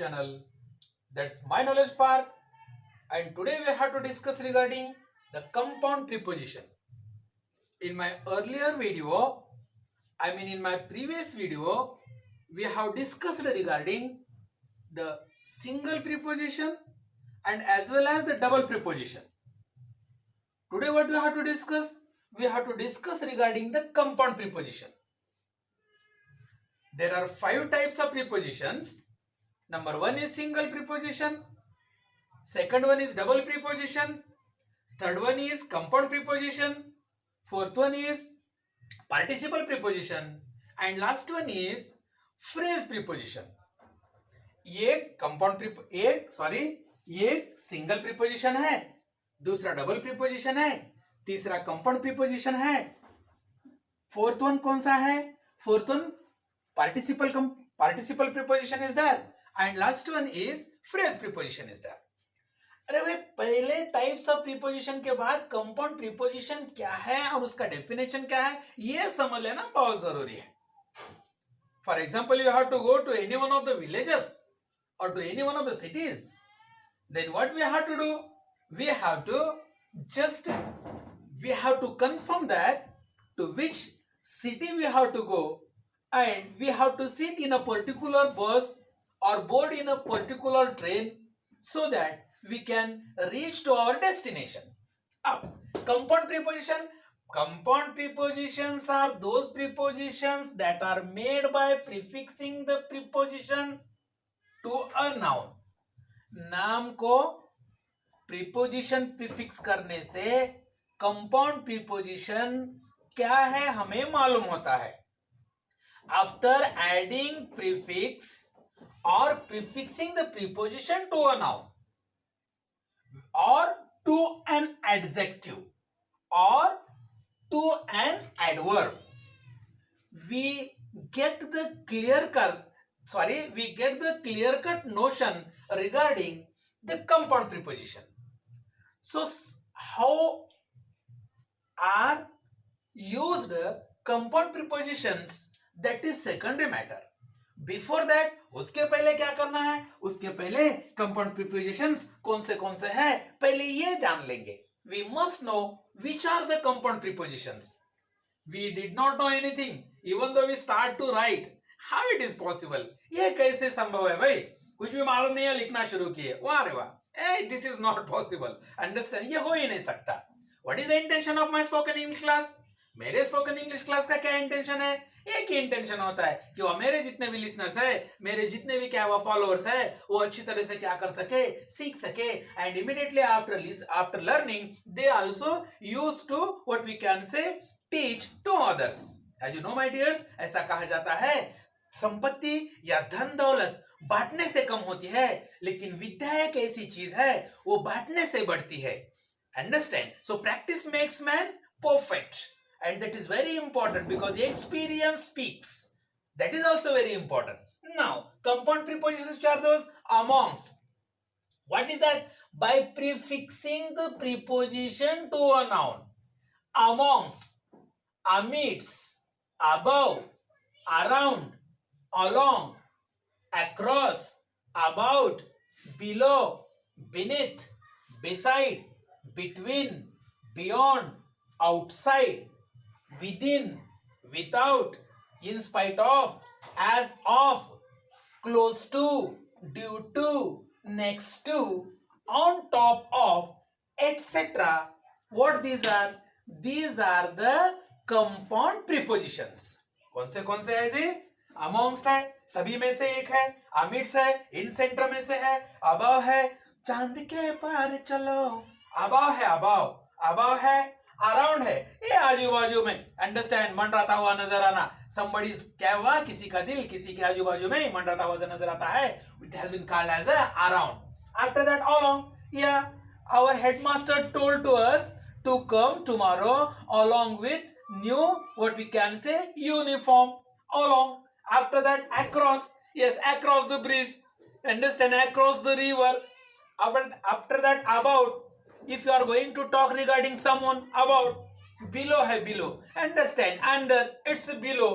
channel. That's My Knowledge Park, and today we have to discuss regarding the compound preposition. In my earlier video, in my previous video, we have discussed regarding the single preposition and as well as the double preposition. Today what we have to discuss? We have to discuss regarding the compound preposition. There are 5 types of prepositions. Number 1 is single preposition. Second one is double preposition. Third one is compound preposition. Fourth one is participle preposition. And last one is phrase preposition. एक single preposition है, दूसरा double preposition है, तीसरा compound preposition है, fourth one कौन सा है? Fourth one participle preposition is there and last one is phrase preposition is there. अरे भाई, पहले टाइप्स ऑफ प्रीपोजिशन के बाद कंपाउंड प्रीपोजिशन क्या है और उसका डेफिनेशन क्या है ये समझ लेना बहुत जरूरी है. For example, you have to go to any one of the villages or to any one of the cities, then what we have to do? We have to confirm that to which city we have to go, and we have to sit in a particular bus or board in a particular train so that we can reach to our destination. Compound prepositions are those prepositions that are made by prefixing the preposition to a noun. नाम को preposition prefix करने से compound preposition क्या है हमें मालूम होता है. After adding prefix or prefixing the preposition to a noun or to an adjective or to an adverb, we get the clear-cut notion regarding the compound preposition. So, how are used compound prepositions? That is secondary matter. Before that, उसके पहले क्या करना है? उसके पहले compound prepositions कौन से हैं पहले ये जान लेंगे. We must know which are the compound prepositions. We did not know anything, even though we start to write. How it is possible? ये कैसे संभव है भाई? कुछ भी मालूम नहीं है, लिखना शुरू किए, वाह रे वाह. This is not possible. Understand? ये हो ही नहीं सकता. What is the intention of my spoken English class? मेरे स्पोकन इंग्लिश क्लास का क्या इंटेंशन है? एक ही इंटेंशन होता है कि वो मेरे जितने भी लिसनर्स है, मेरे जितने भी क्या वो फॉलोअर्स है, वो अच्छी तरह से क्या कर सके, सीख सके, and immediately after learning they also use to what we can say teach to others. As you know my dears, ऐसा कहा जाता है संपत्ति या धन दौलत बांटने से कम होती है, लेकिन विद्या एक ऐसी चीज है वो बांटने से बढ़ती है. Understand? So practice makes man perfect, and that is very important because experience speaks. That is also very important. Now, compound prepositions are those amongst. What is that? By prefixing the preposition to a noun. Amongst, amidst, above, around, along, across, about, below, beneath, beside, between, beyond, outside, within, without, in spite of, as of, close to, due to, next to, on top of, etc. What these are? These are the compound prepositions. कौन से है जी? Amongst है, सभी में से एक है, amidst है, in center में से है, above है, चांद के पार चलो, above है, अराउंड है, ये आजू बाजू में. अंडरस्टैंड? मंडराता हुआ नजर आना. somebody क्या हुआ? किसी का दिल किसी के आजू बाजू में मंडराता हुआ नजर आता है. It has been called as a around. After that, along. Yeah, our headmaster told to us to come tomorrow along with new what we can say uniform. Along. After that, across. Yes, across the bridge. Understand? Across the river. After that, about. If you are going to talk regarding someone, about. Below है, below. Understand? Under, it's below.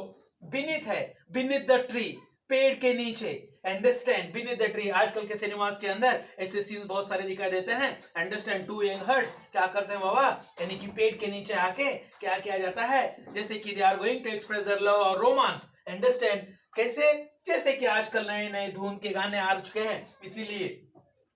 Beneath है, beneath the tree, पेड़ के नीचे. Understand beneath the tree, आजकल के cinemas के अंदर ऐसे सीन्स बहुत सारे दिखाई देते हैं। अंडरस्टैंड टू यंग हर्ट्स क्या करते हैं बाबा, यानी कि पेड़ के नीचे आके क्या किया जाता है, जैसे कि they are going to express their love और रोमांस। अंडरस्टैंड कैसे, जैसे कि आजकल नए नए धुन के गाने आ चुके हैं, इसीलिए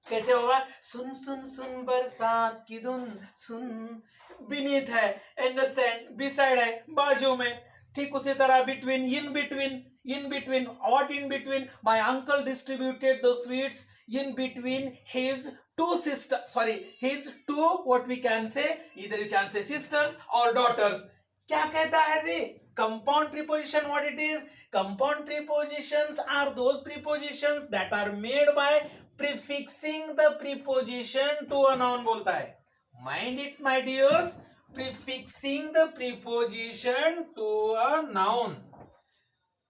कैसे बाबा, सुन सुन सुन बरसात की धुन सुन, बीनीथ है, अंडरस्टैंड बिसाइड है, बाजू में। ठीक उसी तरह between, in between, in between, what in between, my uncle distributed the sweets in between his his two, what we can say, either you can say sisters or daughters. क्या कहता है जी, compound preposition, what it is, compound prepositions are those prepositions that are made by prefixing the preposition to a noun, बोलता है, mind it my dears, prefixing the preposition to a noun,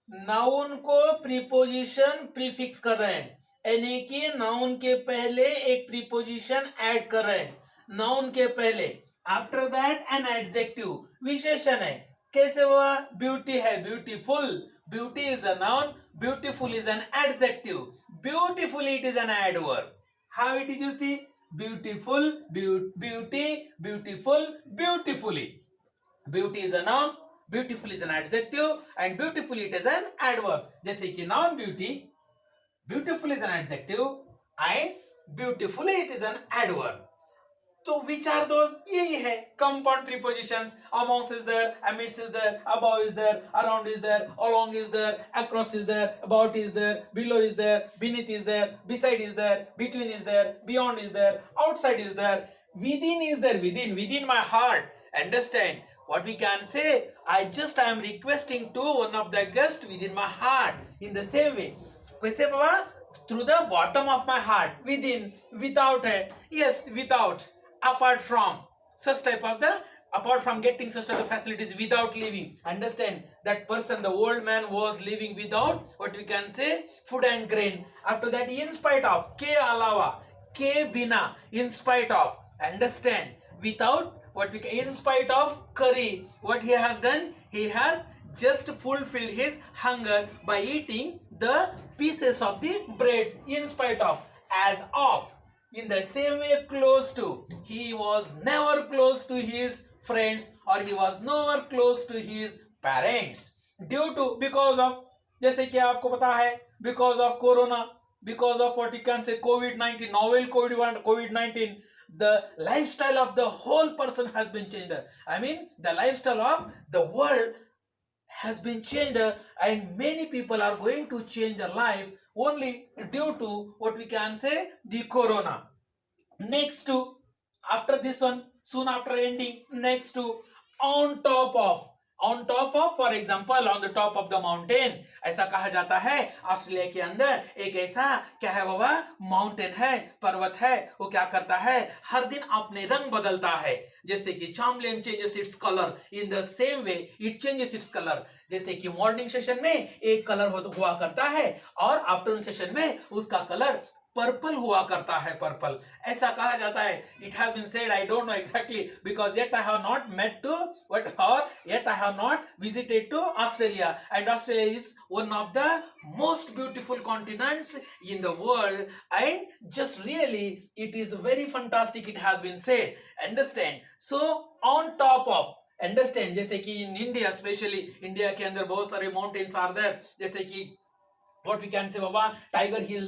noun को preposition prefix कर रहे हैं, यानी कि noun के पहले एक प्रीपोजिशन ऐड कर रहे हैं, नाउन के पहले, आफ्टर दैट एन एडजेक्टिव, विशेषण है, कैसे हुआ, ब्यूटी है, beautiful, beauty is a noun, beautiful is an adjective, beautifully it is an adverb, how it is, you see, beautiful, beauty, beautiful, beautifully, beauty is a noun, beautiful is an adjective and beautifully it is an adverb, जैसे कि noun beauty, beautiful is an adjective and beautifully it is an adverb. तो which are those, यही है compound prepositions, amongst is there, amidst is there, above is there, around is there, along is there, across is there, about is there, below is there, beneath is there, beside is there, between is there, beyond is there, outside is there, within is there, within my heart. Understand what we can say, I am requesting to one of the guests within my heart, in the same way, कैसे बाबा, through the bottom of my heart, within, without है, yes, without, apart from, such type of the, apart from getting such type of facilities, without living. Understand, that person, the old man was living without, what we can say, food and grain. After that, in spite of, के अलावा, के बिना, in spite of, understand, without, what we can, in spite of curry, what he has done, he has just fulfilled his hunger by eating the pieces of the breads, in spite of, as of, in the same way, close to, he was never close to his friends or he was never close to his parents, due to, because of, जैसे कि आपको पता है, because of corona, because of what you can say, COVID-19, novel COVID-19, the lifestyle of the whole person has been changed. I mean, the lifestyle of the world has been changed, and many people are going to change their life only due to, what we can say, the corona. Next to, after this one, soon after ending, next to, on top of, on top of, for example on the top of the mountain, ऐसा कहा जाता है Australia के अंदर एक ऐसा क्या है बाबा, माउंटेन है, पर्वत है, वो क्या करता है, हर दिन अपने रंग बदलता है, जैसे कि Chamling changes its colour, in the same way it changes its colour, जैसे कि मॉर्निंग सेशन में एक कलर हुआ करता है और आफ्टरनून सेशन में उसका कलर पर्पल हुआ करता है, पर्पल, ऐसा कहा जाता है. It has been said, I don't know exactly because yet I have not met to what or yet I have not visited to Australia, and Australia is one of the most beautiful continents in the world, and just really it is very fantastic, it has been said. Understand, so on top of, understand, जैसे कि in India, especially India के अंदर बहुत सारे mountains are there, जैसे कि what we can say baba, tiger hill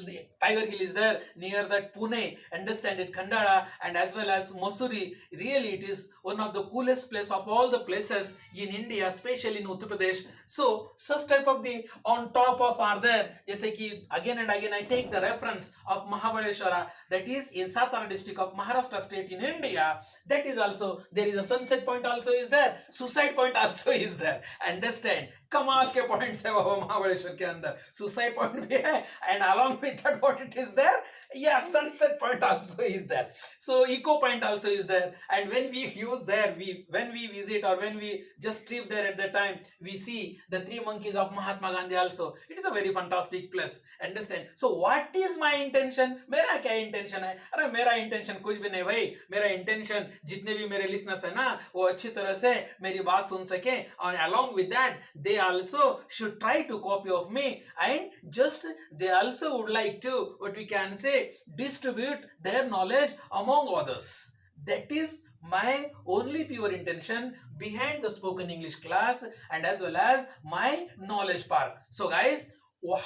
is there near that Pune, understand it, Khandara, and as well as Mussoorie. Really it is one of the coolest place of all the places in India, especially in Uttar Pradesh. So such type of the on top of are there, jaise ki again and again I take the reference of Mahabaleshwara, that is in Satara district of Maharashtra state in India. That is also, there is a sunset point also is there, suicide point also is there. Understand, कमाल के points है बाबा महाबलेश्वर के अंदर, suicide point भी है, and along with that what it is there, या sunset point also is there, so echo point also is there, and when we use there, when we visit or when we just trip there at that time, we see the three monkeys of Mahatma Gandhi also. It is a very fantastic place. Understand, so what is my intention, मेरा क्या intention है? अरे मेरा intention कुछ भी नहीं भाई, मेरा इंटेंशन जितने भी मेरे लिसनर्स है ना वो अच्छी तरह से मेरी बात सुन सके, और along with that they also should try to copy of me and just they also would like to, what we can say, distribute their knowledge among others. That is my only pure intention behind the spoken English class and as well as my knowledge park. So guys,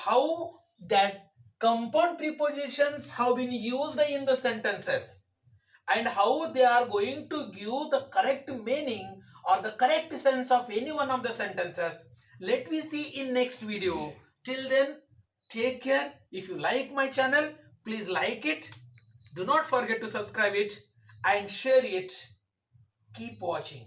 how that compound prepositions have been used in the sentences and how they are going to give the correct meaning or the correct sense of any one of the sentences, let me see in next video. Till then, take care. If you like my channel, please like it, do not forget to subscribe it and share it. Keep watching.